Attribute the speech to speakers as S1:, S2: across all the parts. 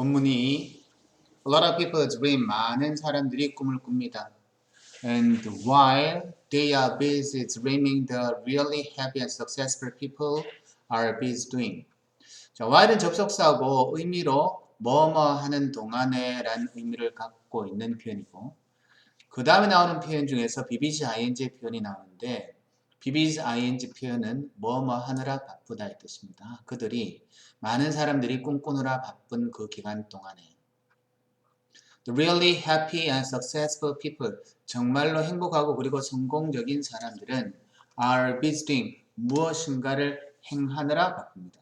S1: 본문이 A lot of people dream. 많은 사람들이 꿈을 꿉니다. And while they are busy dreaming, the really happy and successful people are busy doing. 자, while은 접속사고 의미로 뭐뭐 하는 동안에 라는 의미를 갖고 있는 표현이고 그 다음에 나오는 표현 중에서 BBG ING 표현이 나오는데 BBG ING 표현은 뭐뭐 하느라 바쁘다 이 뜻입니다. 그들이 많은 사람들이 꿈꾸느라 바쁜 그 기간 동안에 The really happy and successful people 정말로 행복하고 그리고 성공적인 사람들은 are busy doing 무엇인가를 행하느라 바쁩니다.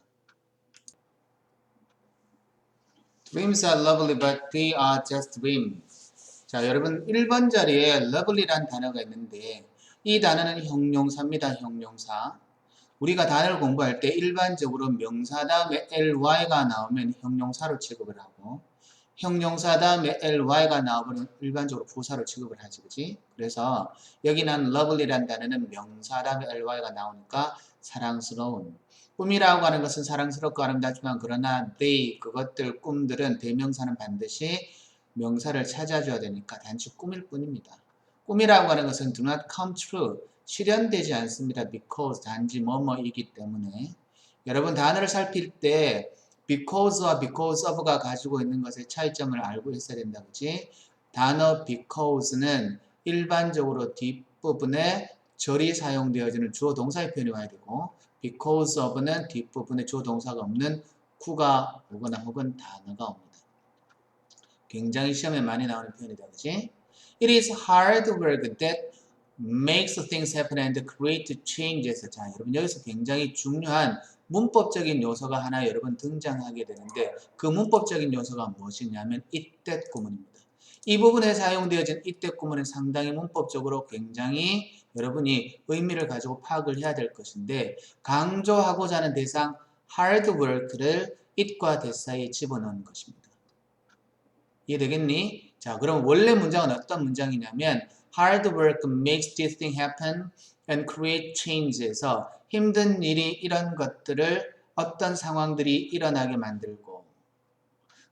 S1: Dreams are lovely but they are just dreams. 자, 여러분 1번 자리에 lovely란 단어가 있는데 이 단어는 형용사입니다. 형용사. 우리가 단어를 공부할 때 일반적으로 명사 다음에 ly가 나오면 형용사로 취급을 하고 형용사 다음에 ly가 나오면 일반적으로 부사로 취급을 하지, 그지? 그래서 여기는 lovely란 단어는 명사 다음에 ly가 나오니까 사랑스러운. 꿈이라고 하는 것은 사랑스럽고 아름답지만 그러나 they, 그것들, 꿈들은 대명사는 반드시 명사를 찾아줘야 되니까 단지 꿈일 뿐입니다. 꿈이라고 하는 것은 do not come true, 실현되지 않습니다. because, 단지 뭐뭐이기 때문에. 여러분 단어를 살필 때 because와 because of가 가지고 있는 것의 차이점을 알고 있어야 된다, 그치? 단어 because는 일반적으로 뒷부분에 절이 사용되어지는 주어 동사의 표현이 와야 되고 because of는 뒷부분에 주어 동사가 없는 구가 오거나 혹은 단어가 옵니다. 굉장히 시험에 많이 나오는 표현이다, 그치? It is hard work that makes things happen and create changes. 자, 여러분 여기서 굉장히 중요한 문법적인 요소가 하나 여러분 등장하게 되는데 그 문법적인 요소가 무엇이냐면 이때 구문입니다. 이 부분에 사용되어진 이때 구문은 상당히 문법적으로 굉장히 여러분이 의미를 가지고 파악을 해야 될 것인데 강조하고자 하는 대상 hard work를 it과 that 사이에 집어넣은 것입니다. 이해되겠니? 자, 그럼 원래 문장은 어떤 문장이냐면 hard work makes this thing happen and create change에서 힘든 일이 이런 것들을 어떤 상황들이 일어나게 만들고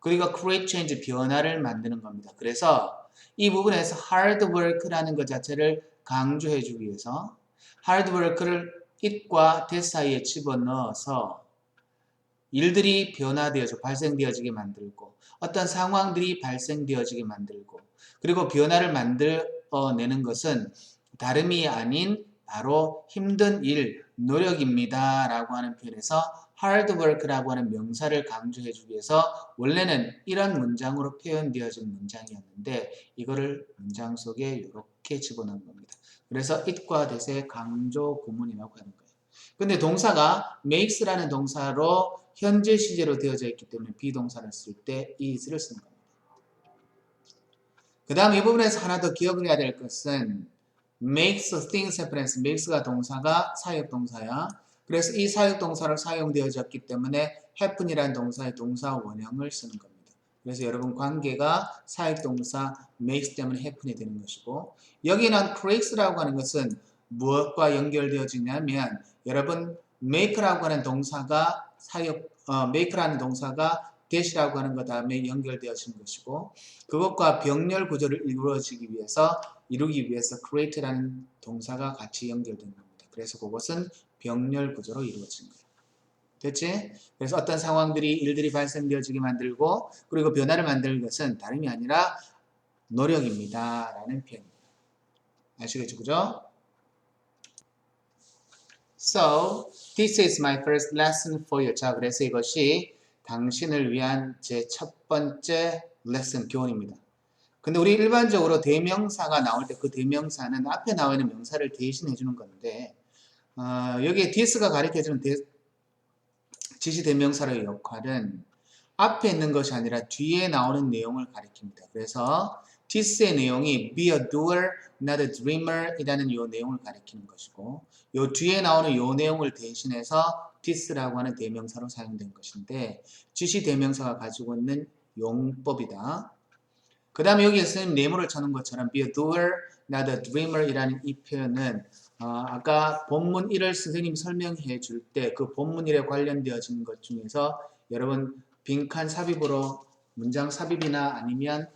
S1: 그리고 create change 변화를 만드는 겁니다. 그래서 이 부분에서 hard work라는 것 자체를 강조해 주기 위해서 hard work를 it과 that 사이에 집어넣어서 일들이 변화되어져 발생되어지게 만들고 어떤 상황들이 발생되어지게 만들고 그리고 변화를 만들어내는 것은 다름이 아닌 바로 힘든 일, 노력입니다 라고 하는 표현에서 hard work라고 하는 명사를 강조해 주기 위해서 원래는 이런 문장으로 표현되어진 문장이었는데 이거를 문장 속에 이렇게 집어넣은 겁니다. 그래서 it과 that의 강조 구문이라고 하는 거예요. 근데 동사가 makes라는 동사로 현재 시제로 되어져 있기 때문에 비동사를 쓸 때 is를 쓰는 겁니다. 그 다음 이 부분에서 하나 더 기억을 해야 될 것은 makes things happen. makes가 동사가 사역동사야. 그래서 이 사역동사로 사용되어졌기 때문에 happen이라는 동사의 동사 원형을 쓰는 겁니다. 그래서 여러분 관계가 사역동사 makes 때문에 happen이 되는 것이고 여기는 creates라고 하는 것은 무엇과 연결되어지냐면 여러분 make라고 하는 동사가 make라는 동사가 that이라고 하는 것 다음에 연결되어지는 것이고 그것과 병렬 구조를 이루기 위해서 create라는 동사가 같이 연결되는 겁니다. 그래서 그것은 병렬 구조로 이루어진 거예요. 됐지? 그래서 어떤 상황들이 일들이 발생되어지게 만들고 그리고 변화를 만드는 것은 다름이 아니라 노력입니다 라는 표현입니다. 아시겠죠? 그죠? So, this is my first lesson for you. 자, 그래서 이것이 당신을 위한 제 첫 번째 레슨 교훈입니다. 근데 우리 일반적으로 대명사가 나올 때 그 대명사는 앞에 나와 있는 명사를 대신해 주는 건데 여기에 this가 가리켜주는 지시 대명사의 역할은 앞에 있는 것이 아니라 뒤에 나오는 내용을 가리킵니다. 그래서 this의 내용이 be a doer, not a dreamer 이라는 이 내용을 가리키는 것이고 이 뒤에 나오는 이 내용을 대신해서 this라고 하는 대명사로 사용된 것인데 지시 대명사가 가지고 있는 용법이다. 그 다음에 여기에 선생님 네모를 쳐놓은 것처럼 be a doer, not a dreamer 이라는 이 표현은 아까 본문 1을 선생님이 설명해 줄 때 그 본문 1에 관련되어진 것 중에서 여러분 빈칸 삽입으로 문장 삽입이나 아니면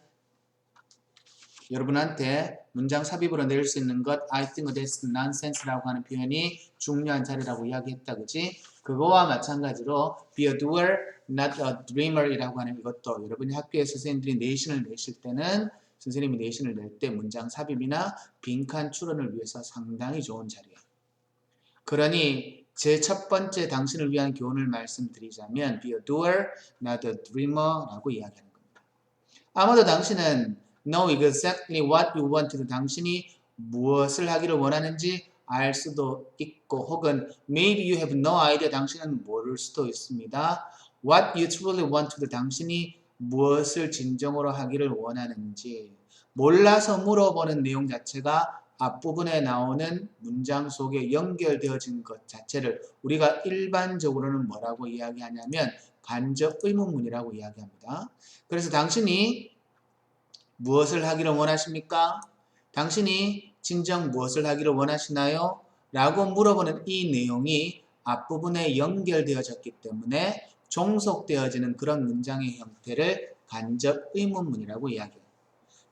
S1: 여러분한테 문장 삽입으로 낼 수 있는 것 I think that's nonsense라고 하는 표현이 중요한 자리라고 이야기했다. 그지? 그거와 마찬가지로 be a doer, not a dreamer 이라고 하는 이것도 여러분이 학교에 선생님들이 내신을 내실 때는 선생님이 내신을 낼 때 문장 삽입이나 빈칸 추론을 위해서 상당히 좋은 자리야. 그러니 제 첫 번째 당신을 위한 교훈을 말씀드리자면 be a doer, not a dreamer라고 이야기하는 겁니다. 아마도 당신은 know exactly what you want to 당신이 무엇을 하기를 원하는지 알 수도 있고 혹은 maybe you have no idea 당신은 모를 수도 있습니다. what you truly want to 당신이 무엇을 진정으로 하기를 원하는지 몰라서 물어보는 내용 자체가 앞부분에 나오는 문장 속에 연결되어진 것 자체를 우리가 일반적으로는 뭐라고 이야기하냐면 간접 의문문이라고 이야기합니다. 그래서 당신이 무엇을 하기를 원하십니까? 당신이 진정 무엇을 하기를 원하시나요? 라고 물어보는 이 내용이 앞부분에 연결되어졌기 때문에 종속되어지는 그런 문장의 형태를 간접 의문문이라고 이야기해요.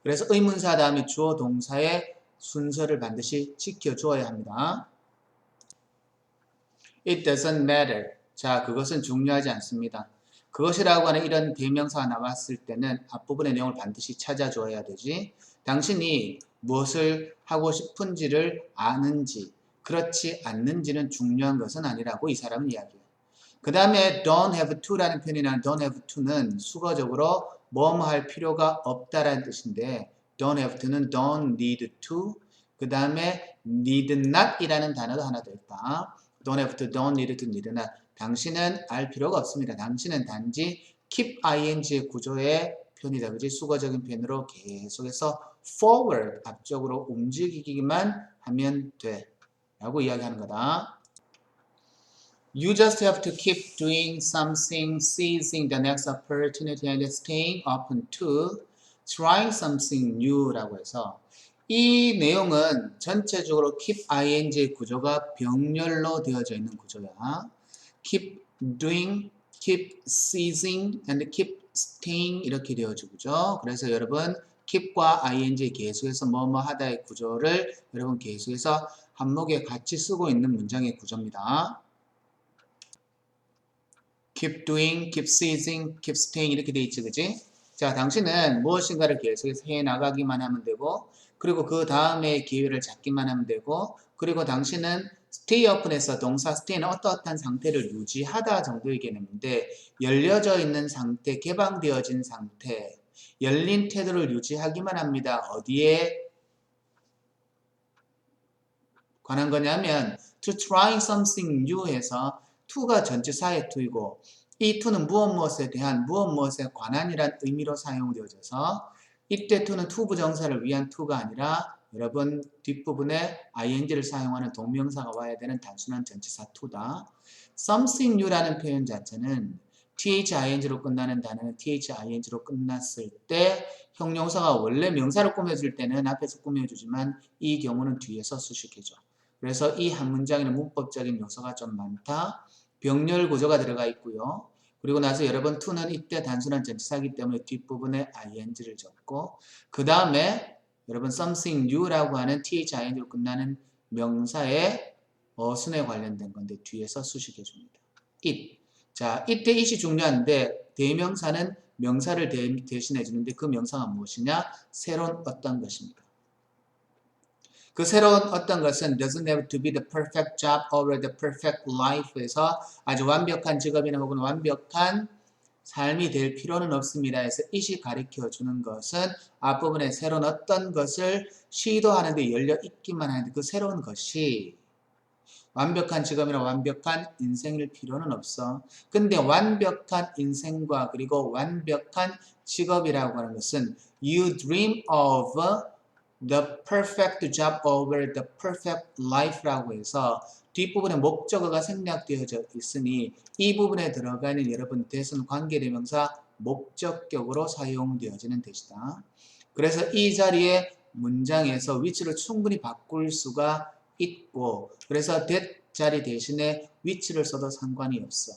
S1: 그래서 의문사 다음에 주어 동사의 순서를 반드시 지켜줘야 합니다. It doesn't matter. 자, 그것은 중요하지 않습니다. 그것이라고 하는 이런 대명사가 나왔을 때는 앞부분의 내용을 반드시 찾아줘야 되지. 당신이 무엇을 하고 싶은지를 아는지 그렇지 않는지는 중요한 것은 아니라고 이 사람은 이야기해요. 그 다음에 don't have to라는 표현이나 don't have to는 수거적으로 뭐뭐 할 필요가 없다라는 뜻인데 don't have to는 don't need to 그 다음에 need not 이라는 단어가 하나 더 있다. don't have to, don't need to, need not 당신은 알 필요가 없습니다. 당신은 단지 keep ing의 구조의 표현이다. 그지? 수거적인 표현으로 계속해서 forward 앞쪽으로 움직이기만 하면 돼 라고 이야기하는 거다. You just have to keep doing something, seizing the next opportunity and staying open to trying something new 라고 해서 이 내용은 전체적으로 keep ing의 구조가 병렬로 되어져 있는 구조야. keep doing, keep seizing, and keep staying 이렇게 되어지고죠. 그래서 여러분 keep과 ing 계속해서 뭐뭐 하다의 구조를 여러분 계속해서 한목에 같이 쓰고 있는 문장의 구조입니다. keep doing, keep seizing, keep staying 이렇게 돼 있지, 그지? 자, 당신은 무엇인가를 계속해서 해 나가기만 하면 되고, 그리고 그 다음에 기회를 잡기만 하면 되고, 그리고 당신은 stay open에서 동사 stay는 어떠한 상태를 유지하다 정도의 개념인데, 열려져 있는 상태, 개방되어진 상태, 열린 태도를 유지하기만 합니다. 어디에 관한 거냐면 to try something new 해서 to가 전치사의 to이고 이 to는 무엇 무엇에 대한 무엇 무엇에 관한이란 의미로 사용되어져서 이때 to는 to 부정사를 위한 to가 아니라 여러분 뒷부분에 ing를 사용하는 동명사가 와야 되는 단순한 전치사 to다. something new라는 표현 자체는 thing로 끝나는 단어는 thing로 끝났을 때 형용사가 원래 명사를 꾸며줄 때는 앞에서 꾸며주지만 이 경우는 뒤에서 수식해줘. 그래서 이 한 문장에는 문법적인 요소가 좀 많다. 병렬 구조가 들어가 있고요. 그리고 나서 여러분 to는 이때 단순한 전치사이기 때문에 뒷부분에 ing를 적고 그 다음에 여러분 something new라고 하는 thing로 끝나는 명사의 어순에 관련된 건데 뒤에서 수식해 줍니다. it. 자, 이때 it이 중요한데 대명사는 명사를 대신해 주는데 그 명사가 무엇이냐? 새로운 어떤 것입니다. 그 새로운 어떤 것은 doesn't have to be the perfect job or the perfect life에서 아주 완벽한 직업이나 혹은 완벽한 삶이 될 필요는 없습니다. 해서 it이 가르쳐 주는 것은 앞부분에 새로운 어떤 것을 시도하는데 열려 있기만 하는데 그 새로운 것이 완벽한 직업이나 완벽한 인생일 필요는 없어. 근데 완벽한 인생과 그리고 완벽한 직업이라고 하는 것은 you dream of the perfect job over the perfect life라고 해서 뒷부분에 목적어가 생략되어져 있으니 이 부분에 들어가는 여러분 대선 관계대명사 목적격으로 사용되어지는 뜻이다. 그래서 이 자리에 문장에서 위치를 충분히 바꿀 수가 있고 그래서 that 자리 대신에 위치를 써도 상관이 없어.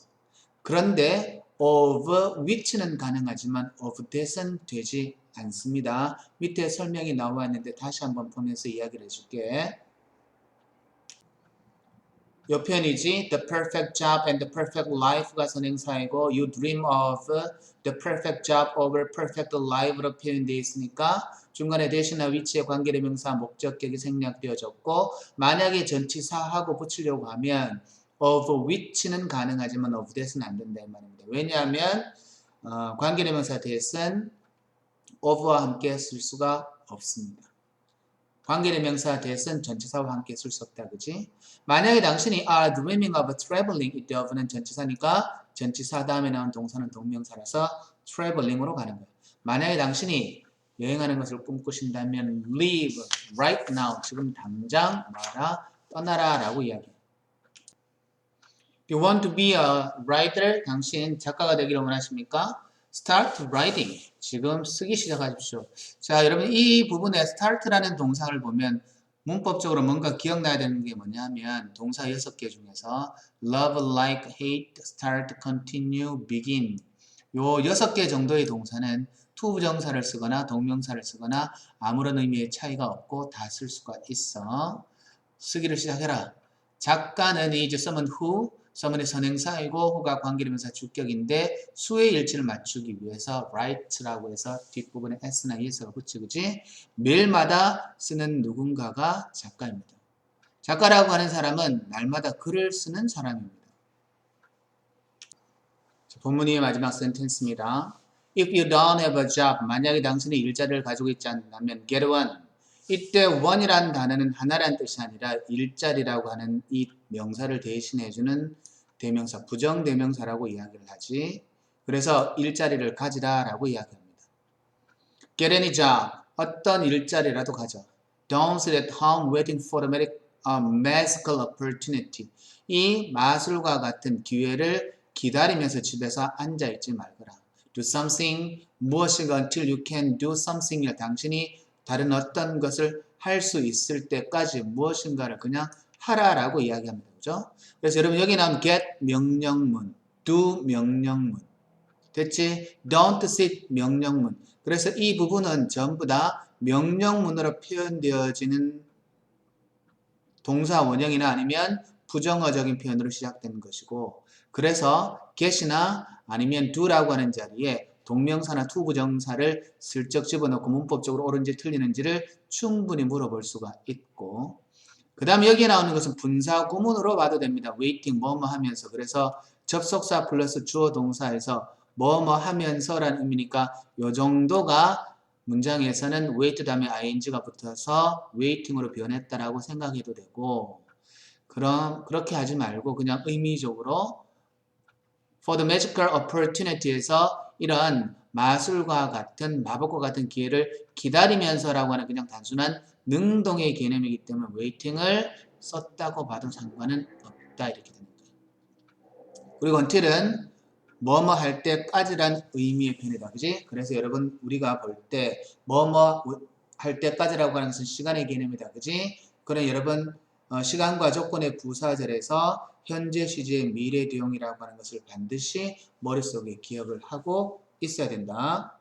S1: 그런데 of which는 가능하지만 of that은 되지 않습니다. 밑에 설명이 나와 있는데 다시 한번 보면서 이야기를 해줄게. 이 표현이지 the perfect job and the perfect life가 선행사이고 you dream of the perfect job over perfect life로 표현되어 있으니까 중간에 대신나 위치의 관계대명사 목적격이 생략되어졌고 만약에 전치사하고 붙이려고 하면 of which는 가능하지만 of that은 안 된다 이 말입니다. 왜냐하면 관계대명사 that은 of와 함께 쓸 수가 없습니다. 관계대명사 that은 전치사와 함께 쓸 수 없다. 그지? 만약에 당신이 are dreaming of traveling 이때 of는 전치사니까 전치사 다음에 나온 동사는 동명사라서 traveling으로 가는 거예요. 만약에 당신이 여행하는 것을 꿈꾸신다면 leave right now 지금 당장 말아 떠나라 라고 이야기해요. You want to be a writer? 당신 작가가 되기를 원하십니까? Start writing. 지금 쓰기 시작하십시오. 자, 여러분 이 부분에 start라는 동사를 보면 문법적으로 뭔가 기억나야 되는 게 뭐냐면 동사 6개 중에서 love, like, hate, start, continue, begin 요 6개 정도의 동사는 투부정사를 쓰거나 동명사를 쓰거나 아무런 의미의 차이가 없고 다 쓸 수가 있어. 쓰기를 시작해라. 작가는 이제 someone who someone의 선행사이고 who가 관계대명사 주격인데 수의 일치를 맞추기 위해서 write라고 해서 뒷부분에 s나 es가 붙이고지 매일마다 쓰는 누군가가 작가입니다. 작가라고 하는 사람은 날마다 글을 쓰는 사람입니다. 본문의 마지막 센텐스입니다. If you don't have a job, 만약에 당신이 일자리를 가지고 있지 않다면 get one. 이때 one이라는 단어는 하나라는 뜻이 아니라 일자리라고 하는 이 명사를 대신해주는 대명사, 부정대명사라고 이야기를 하지. 그래서 일자리를 가지라 라고 이야기합니다. Get any job. 어떤 일자리라도 가져. Don't sit at home waiting for a magical opportunity. 이 마술과 같은 기회를 기다리면서 집에서 앉아있지 말거라. Do something, 무엇인가 until you can do something. 당신이 다른 어떤 것을 할 수 있을 때까지 무엇인가를 그냥 하라라고 이야기합니다. 그죠? 그래서 여러분 여기 나온 get 명령문, do 명령문. 됐지? Don't sit 명령문. 그래서 이 부분은 전부 다 명령문으로 표현되어지는 동사 원형이나 아니면 부정어적인 표현으로 시작되는 것이고 그래서 get이나 아니면 do라고 하는 자리에 동명사나 투부정사를 슬쩍 집어넣고 문법적으로 옳은지 틀리는지를 충분히 물어볼 수가 있고 그 다음에 여기에 나오는 것은 분사 구문으로 봐도 됩니다. waiting 뭐뭐 하면서 그래서 접속사 플러스 주어 동사에서 뭐뭐 하면서라는 의미니까 요 정도가 문장에서는 wait 다음에 ing가 붙어서 waiting으로 변했다라고 생각해도 되고 그럼 그렇게 하지 말고 그냥 의미적으로 for the magical opportunity에서 이런 마술과 같은 마법과 같은 기회를 기다리면서라고 하는 그냥 단순한 능동의 개념이기 때문에 waiting을 썼다고 봐도 상관은 없다 이렇게 됩니다. 그리고 until은 뭐뭐 할 때까지란 의미의 표현이다. 그지? 그래서 여러분 우리가 볼 때 뭐뭐 할 때까지라고 하는 것은 시간의 개념이다. 그지? 그럼 여러분 시간과 조건의 부사절에서 현재 시제의 미래 대용이라고 하는 것을 반드시 머릿속에 기억을 하고 있어야 된다.